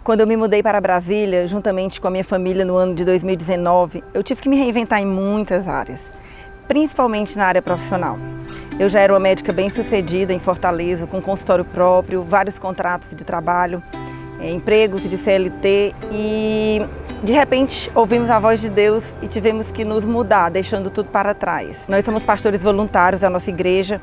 Quando eu me mudei para Brasília, juntamente com a minha família no ano de 2019, eu tive que me reinventar em muitas áreas, principalmente na área profissional. Eu já era uma médica bem-sucedida em Fortaleza, com consultório próprio, vários contratos de trabalho, empregos de CLT e, de repente, ouvimos a voz de Deus e tivemos que nos mudar, deixando tudo para trás. Nós somos pastores voluntários da nossa igreja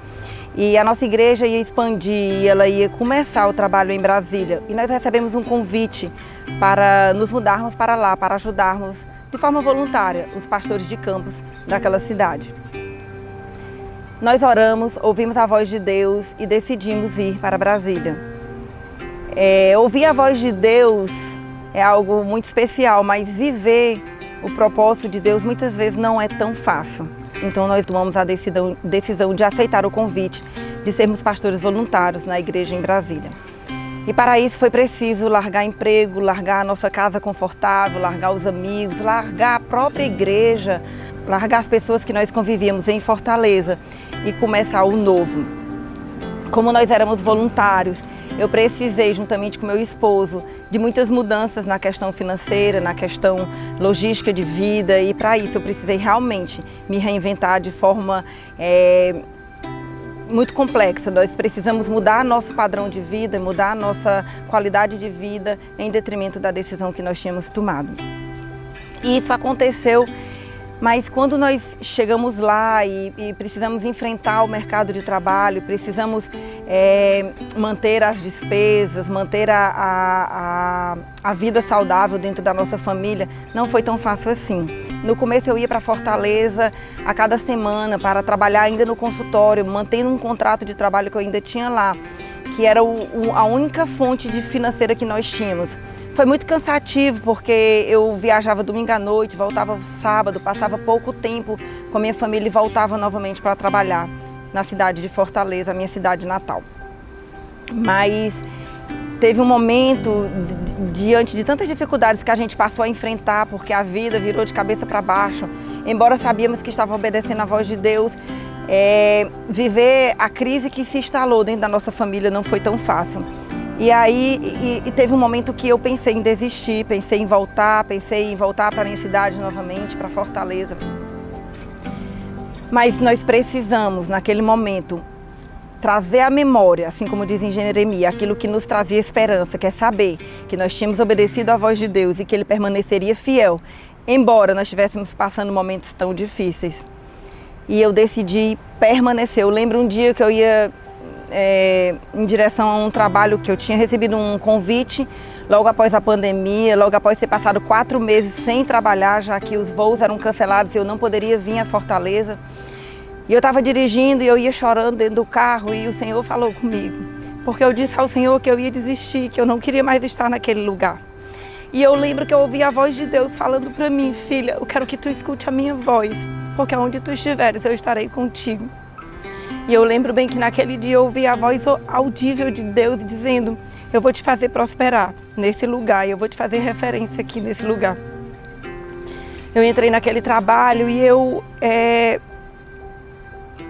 e a nossa igreja ia expandir, ela ia começar o trabalho em Brasília e nós recebemos um convite para nos mudarmos para lá, para ajudarmos de forma voluntária os pastores de campus daquela cidade. Nós oramos, ouvimos a voz de Deus e decidimos ir para Brasília. Ouvir a voz de Deus é algo muito especial, mas viver o propósito de Deus muitas vezes não é tão fácil. Então nós tomamos a decisão de aceitar o convite de sermos pastores voluntários na igreja em Brasília. E para isso foi preciso largar emprego, largar a nossa casa confortável, largar os amigos, largar a própria igreja, largar as pessoas que nós convivíamos em Fortaleza e começar o novo. Como nós éramos voluntários, eu precisei, juntamente com meu esposo, de muitas mudanças na questão financeira, na questão logística de vida e para isso eu precisei realmente me reinventar de forma muito complexa. Nós precisamos mudar nosso padrão de vida, mudar a nossa qualidade de vida em detrimento da decisão que nós tínhamos tomado. E isso aconteceu. Mas quando nós chegamos lá e precisamos enfrentar o mercado de trabalho, precisamos manter as despesas, manter a vida saudável dentro da nossa família, não foi tão fácil assim. No começo eu ia para Fortaleza a cada semana para trabalhar ainda no consultório, mantendo um contrato de trabalho que eu ainda tinha lá, que era a única fonte financeira que nós tínhamos. Foi muito cansativo porque eu viajava domingo à noite, voltava sábado, passava pouco tempo com a minha família e voltava novamente para trabalhar na cidade de Fortaleza, a minha cidade natal. Mas teve um momento, diante de tantas dificuldades que a gente passou a enfrentar, porque a vida virou de cabeça para baixo, embora sabíamos que estava obedecendo a voz de Deus, viver a crise que se instalou dentro da nossa família não foi tão fácil. E aí teve um momento que eu pensei em desistir, pensei em voltar para a minha cidade novamente, para Fortaleza. Mas nós precisamos, naquele momento, trazer à memória, assim como diz em Jeremias, aquilo que nos trazia esperança, que é saber que nós tínhamos obedecido à voz de Deus e que Ele permaneceria fiel, embora nós estivéssemos passando momentos tão difíceis. E eu decidi permanecer. Eu lembro um dia que eu ia em direção a um trabalho que eu tinha recebido um convite logo após a pandemia, logo após ter passado 4 meses sem trabalhar, já que os voos eram cancelados e eu não poderia vir a Fortaleza. E eu estava dirigindo e eu ia chorando dentro do carro e o Senhor falou comigo, porque eu disse ao Senhor que eu ia desistir, que eu não queria mais estar naquele lugar. E eu lembro que eu ouvi a voz de Deus falando para mim: filha, eu quero que tu escute a minha voz, porque aonde tu estiveres eu estarei contigo. E eu lembro bem que naquele dia eu ouvi a voz audível de Deus dizendo: eu vou te fazer prosperar nesse lugar e eu vou te fazer referência aqui nesse lugar. Eu entrei naquele trabalho e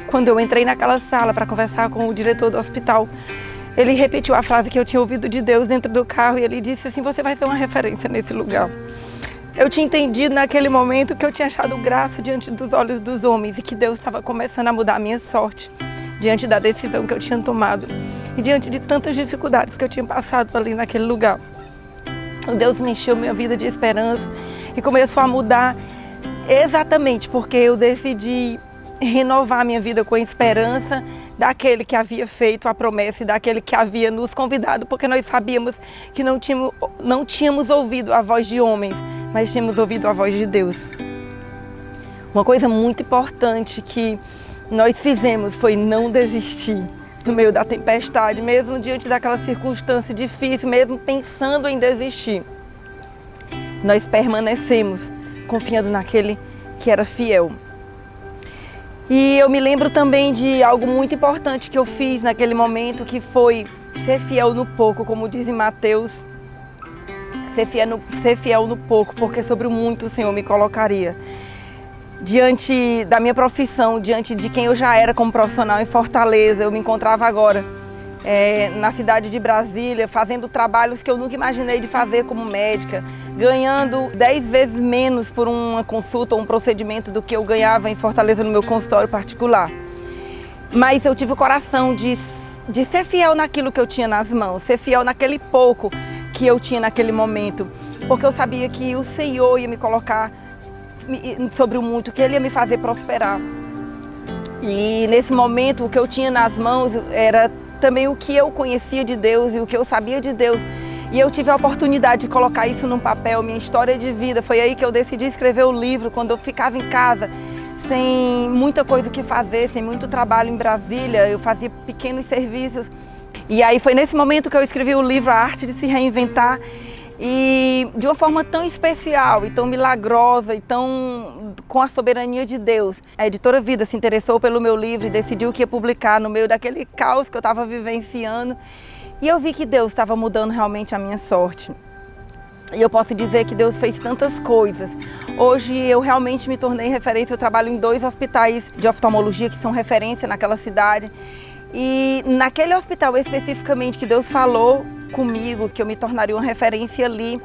quando eu entrei naquela sala para conversar com o diretor do hospital, ele repetiu a frase que eu tinha ouvido de Deus dentro do carro e ele disse assim: você vai ser uma referência nesse lugar. Eu tinha entendido naquele momento que eu tinha achado graça diante dos olhos dos homens e que Deus estava começando a mudar a minha sorte diante da decisão que eu tinha tomado e diante de tantas dificuldades que eu tinha passado ali naquele lugar. Deus me encheu minha vida de esperança e começou a mudar exatamente porque eu decidi renovar minha vida com a esperança daquele que havia feito a promessa e daquele que havia nos convidado, porque nós sabíamos que não tínhamos ouvido a voz de homens, mas tínhamos ouvido a voz de Deus. Uma coisa muito importante que nós fizemos foi não desistir no meio da tempestade, mesmo diante daquela circunstância difícil, mesmo pensando em desistir. Nós permanecemos confiando naquele que era fiel. E eu me lembro também de algo muito importante que eu fiz naquele momento, que foi ser fiel no pouco, como diz em Mateus, ser fiel no pouco, porque sobre o muito o Senhor me colocaria. Diante da minha profissão, diante de quem eu já era como profissional em Fortaleza, eu me encontrava agora na cidade de Brasília, fazendo trabalhos que eu nunca imaginei de fazer como médica, ganhando 10 vezes menos por uma consulta ou um procedimento do que eu ganhava em Fortaleza no meu consultório particular. Mas eu tive o coração de ser fiel naquilo que eu tinha nas mãos, ser fiel naquele pouco que eu tinha naquele momento, porque eu sabia que o Senhor ia me colocar sobre o muito, que Ele ia me fazer prosperar. E nesse momento o que eu tinha nas mãos era também o que eu conhecia de Deus e o que eu sabia de Deus. E eu tive a oportunidade de colocar isso num papel, minha história de vida. Foi aí que eu decidi escrever o livro, quando eu ficava em casa, sem muita coisa que fazer, sem muito trabalho em Brasília. Eu fazia pequenos serviços. E aí foi nesse momento que eu escrevi o livro A Arte de se Reinventar. E de uma forma tão especial e tão milagrosa e tão com a soberania de Deus. A editora Vida se interessou pelo meu livro e decidiu que ia publicar no meio daquele caos que eu estava vivenciando. E eu vi que Deus estava mudando realmente a minha sorte. E eu posso dizer que Deus fez tantas coisas. Hoje eu realmente me tornei referência. Eu trabalho em 2 hospitais de oftalmologia que são referência naquela cidade. E naquele hospital especificamente que Deus falou comigo, que eu me tornaria uma referência ali,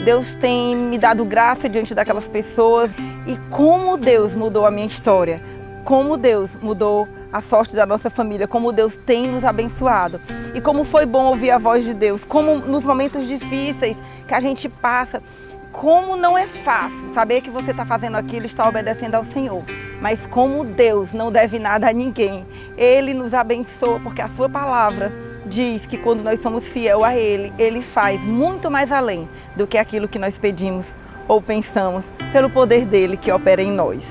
Deus tem me dado graça diante daquelas pessoas. E como Deus mudou a minha história, como Deus mudou a sorte da nossa família, como Deus tem nos abençoado. E como foi bom ouvir a voz de Deus, como nos momentos difíceis que a gente passa, como não é fácil saber que você está fazendo aquilo e está obedecendo ao Senhor. Mas como Deus não deve nada a ninguém, Ele nos abençoa, porque a sua palavra diz que quando nós somos fiel a Ele, Ele faz muito mais além do que aquilo que nós pedimos ou pensamos, pelo poder dEle que opera em nós.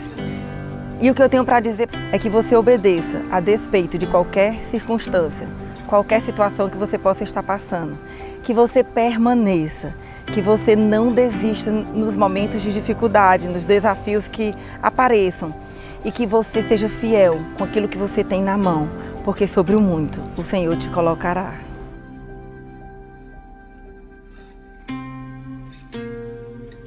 E o que eu tenho para dizer é que você obedeça a despeito de qualquer circunstância, qualquer situação que você possa estar passando, que você permaneça, que você não desista nos momentos de dificuldade, nos desafios que apareçam, e que você seja fiel com aquilo que você tem na mão, porque sobre o muito o Senhor te colocará.